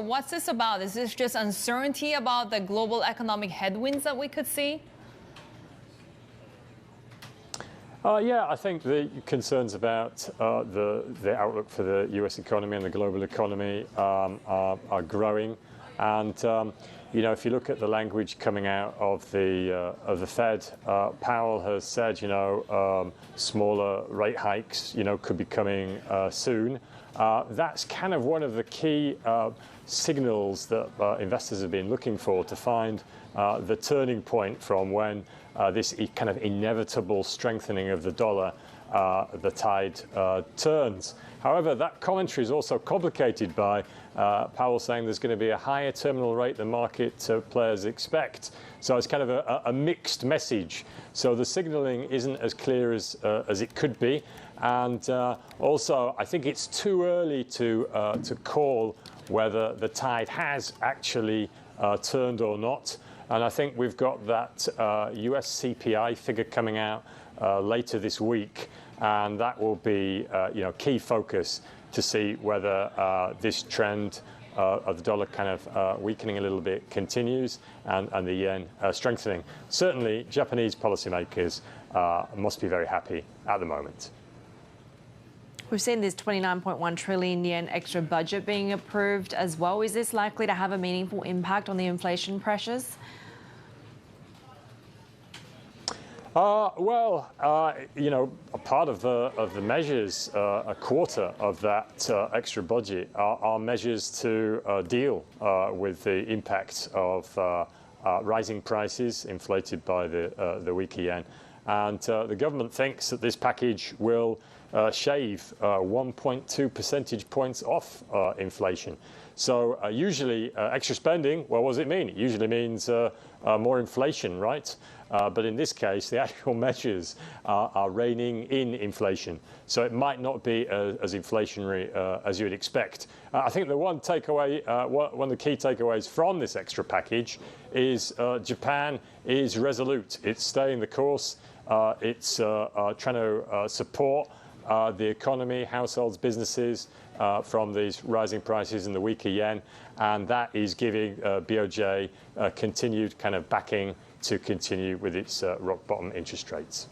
What's this about? Is this just uncertainty about the global economic headwinds that we could see? Yeah, I think the concerns about the outlook for the U.S. economy and the global economy are growing, and if you look at the language coming out of the Fed, Powell has said smaller rate hikes could be coming soon. That's kind of one of the key signals that investors have been looking for to find the turning point from when this kind of inevitable strengthening of the dollar, the tide turns. However, that commentary is also complicated by Powell saying there's going to be a higher terminal rate than market players expect. So it's kind of a mixed message. So the signaling isn't as clear as it could be. And also, I think it's too early to call whether the tide has actually turned or not. And I think we've got that US CPI figure coming out later this week, and that will be key focus to see whether this trend of the dollar kind of weakening a little bit continues and the yen strengthening. Certainly, Japanese policymakers must be very happy at the moment. We've seen this 29.1 trillion yen extra budget being approved as well. Is this likely to have a meaningful impact on the inflation pressures? A part of the measures, a quarter of that extra budget are measures to deal with the impact of rising prices inflated by the weaker yen. And the government thinks that this package will shave 1.2 percentage points off inflation. So usually extra spending, well, what does it mean? It usually means more inflation, right? But in this case, the actual measures are reining in inflation. So it might not be as inflationary as you would expect. I think the one takeaway, one of the key takeaways from this extra package is Japan is resolute. It's staying the course. It's trying to support the economy, households, businesses from these rising prices and the weaker yen. And that is giving BOJ continued kind of backing to continue with its rock bottom interest rates.